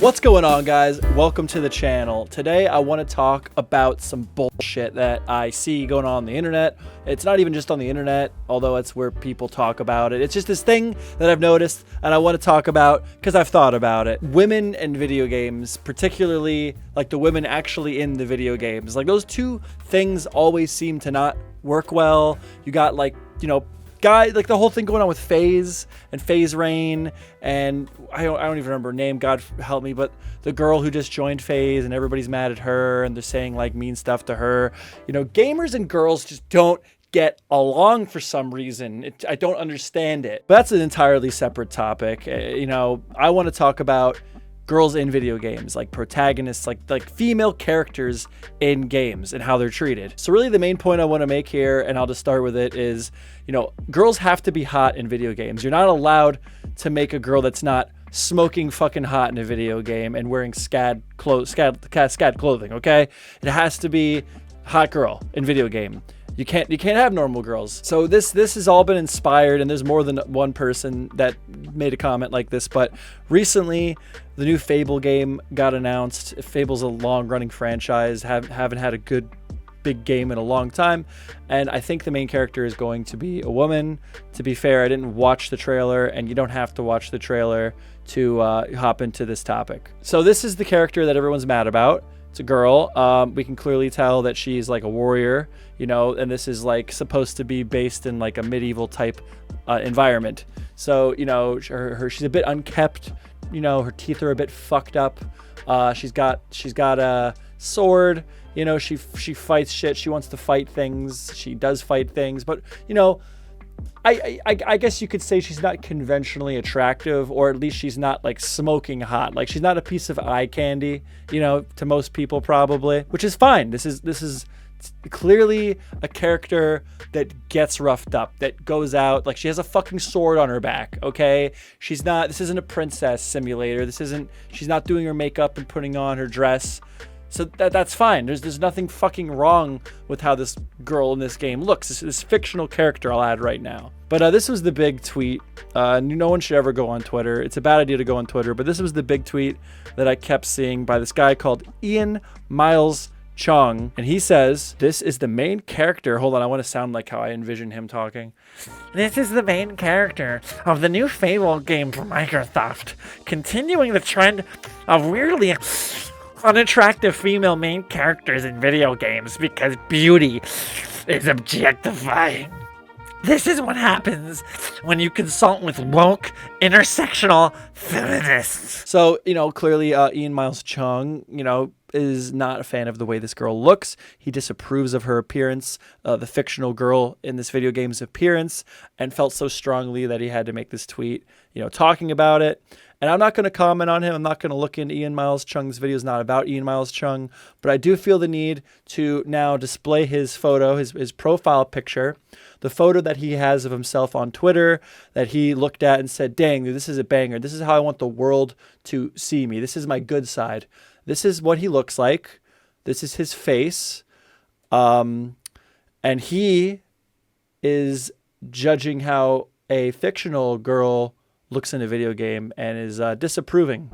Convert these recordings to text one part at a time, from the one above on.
What's going on, guys? Welcome to the channel. Today I want to talk about some bullshit that I see going on the internet. It's not even just on the internet, although it's where people talk about it. It's just this thing that I've noticed and I want to talk about because I've thought about it. Women and video games, particularly like the women actually in the video games. Like those two things always seem to not work well. You got like, guy, like the whole thing going on with FaZe and FaZe Rain, and I don't even remember her name, God help me, but the girl who just joined FaZe and everybody's mad at her and they're saying like mean stuff to her. Gamers and girls just don't get along for some reason. I don't understand it. But that's an entirely separate topic. I want to talk about girls in video games, like protagonists, like female characters in games and how they're treated. So really the main point I want to make here, and I'll just start with it, is, girls have to be hot in video games. You're not allowed to make a girl that's not smoking fucking hot in a video game and wearing scad clothing, okay? It has to be hot girl in video game. You can't have normal girls. So this has all been inspired, and there's more than one person that made a comment like this, but recently the new Fable game got announced. Fable's a long-running franchise, haven't had a good big game in a long time, and I think the main character is going to be a woman. To be fair, I didn't watch the trailer, and you don't have to watch the trailer to hop into this topic. So this is the character that everyone's mad about. It's a girl. We can clearly tell that she's like a warrior, and this is like supposed to be based in like a medieval type environment. So, she's a bit unkept, her teeth are a bit fucked up. She's got a sword, she fights shit. She wants to fight things. She does fight things, but I guess you could say she's not conventionally attractive, or at least she's not like smoking hot. Like she's not a piece of eye candy, to most people probably, which is fine. This is clearly a character that gets roughed up, that goes out, like she has a fucking sword on her back, okay? This isn't a princess simulator. She's not doing her makeup and putting on her dress. So that's fine. There's nothing fucking wrong with how this girl in this game looks. This fictional character I'll add right now. But this was the big tweet. No one should ever go on Twitter. It's a bad idea to go on Twitter, but this was the big tweet that I kept seeing by this guy called Ian Miles Chung, and he says, this is the main character. Hold on, I want to sound like how I envision him talking. This is the main character of the new Fable game from Microsoft, continuing the trend of weirdly unattractive female main characters in video games because beauty is objectifying. This is what happens when you consult with woke, intersectional feminists. So, clearly Ian Miles Chung, is not a fan of the way this girl looks. He disapproves of her appearance, the fictional girl in this video game's appearance, and felt so strongly that he had to make this tweet, talking about it. And I'm not going to comment on him. I'm not going to look into Ian Miles Chung's video. It's not about Ian Miles Chung, but I do feel the need to now display his photo, his profile picture, the photo that he has of himself on Twitter that he looked at and said, dang, this is a banger. This is how I want the world to see me. This is my good side. This is what he looks like. This is his face. And he is judging how a fictional girl looks in a video game and is disapproving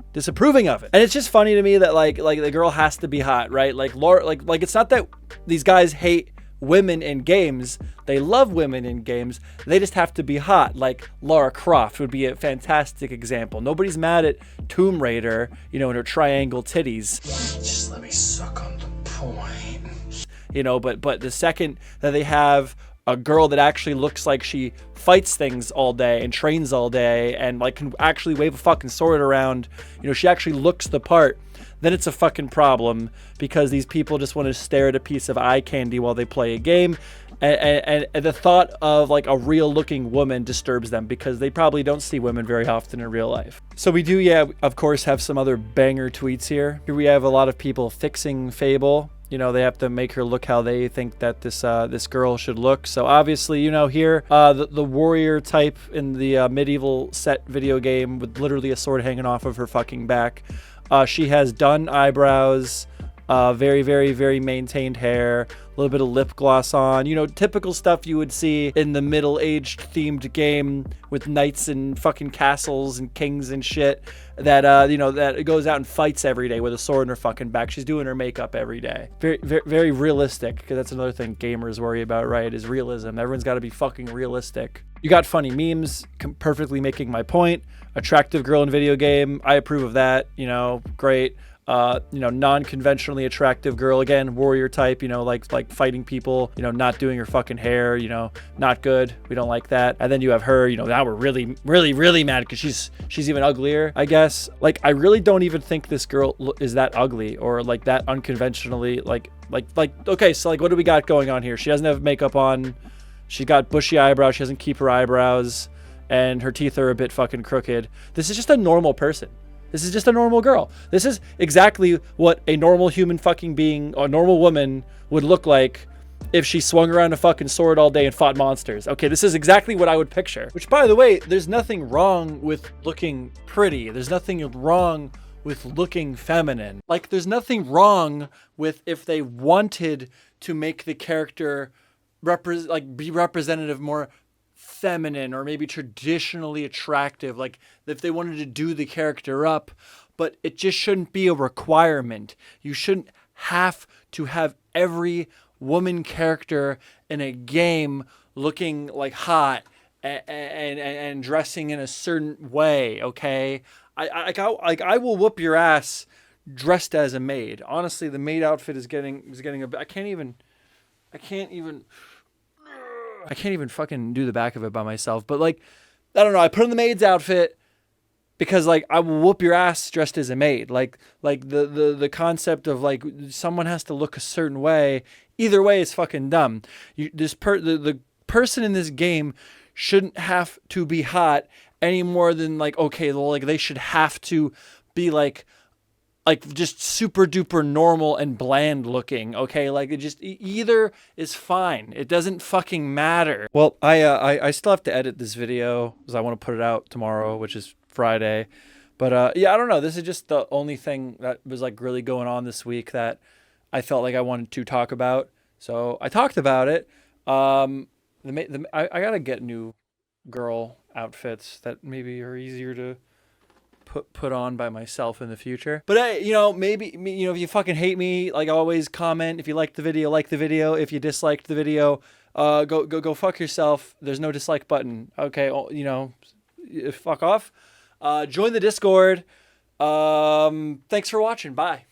of it. And it's just funny to me that like the girl has to be hot, right? Like it's not that these guys hate women in games. They love women in games. They just have to be hot. Like Lara Croft would be a fantastic example. Nobody's mad at Tomb Raider, in her triangle titties. Just let me suck on the point. But the second that they have a girl that actually looks like she fights things all day and trains all day and like can actually wave a fucking sword around, she actually looks the part, then it's a fucking problem, because these people just want to stare at a piece of eye candy while they play a game. And the thought of like a real looking woman disturbs them, because they probably don't see women very often in real life. So we do, of course, have some other banger tweets here. Here we have a lot of people fixing Fable. They have to make her look how they think that this girl should look. So obviously, here, the warrior type in the medieval set video game with literally a sword hanging off of her fucking back. She has done eyebrows, very, very, very maintained hair, little bit of lip gloss on, you know, typical stuff you would see in the middle-aged themed game with knights and fucking castles and kings and shit that, you know, that goes out and fights every day with a sword in her fucking back. She's doing her makeup every day. Very, very, very realistic, because that's another thing gamers worry about, right, is realism. Everyone's got to be fucking realistic. You got funny memes, perfectly making my point. Attractive girl in video game, I approve of that, you know, great. You know, non-conventionally attractive girl, again, warrior type, you know, like fighting people, you know, not doing her fucking hair, you know, not good. We don't like that. And then you have her, you know, now we're really, really, really mad because she's even uglier, I guess. Like, I really don't even think this girl is that ugly or like that unconventionally, like, okay, so like, what do we got going on here? She doesn't have makeup on. She got bushy eyebrows. She doesn't keep her eyebrows, and her teeth are a bit fucking crooked. This is just a normal person. This is just a normal girl. This is exactly what a normal human fucking being, or a normal woman, would look like if she swung around a fucking sword all day and fought monsters. Okay, this is exactly what I would picture. Which, by the way, there's nothing wrong with looking pretty. There's nothing wrong with looking feminine. Like, there's nothing wrong with if they wanted to make the character be representative more feminine or maybe traditionally attractive, like if they wanted to do the character up, but it just shouldn't be a requirement. You shouldn't have to have every woman character in a game looking like hot and dressing in a certain way. Okay, I will whoop your ass dressed as a maid. Honestly, the maid outfit is getting I can't even fucking do the back of it by myself. But like, I don't know. I put on the maid's outfit because like I will whoop your ass dressed as a maid. Like the concept of like someone has to look a certain way. Either way is fucking dumb. The person in this game shouldn't have to be hot any more than like, okay, well, like they should have to be like just super duper normal and bland looking. Okay, like it just either is fine. It doesn't fucking matter. Well, I still have to edit this video because I want to put it out tomorrow, which is Friday. But yeah, I don't know. This is just the only thing that was like really going on this week that I felt like I wanted to talk about. So I talked about it. I gotta get new girl outfits that maybe are easier to put on by myself in the future. But hey, you know, maybe, you know, if you fucking hate me, like always, comment. If you liked the video, like the video. If you disliked the video, go fuck yourself. There's no dislike button. Okay, you know, fuck off. Join the Discord. Thanks for watching. Bye.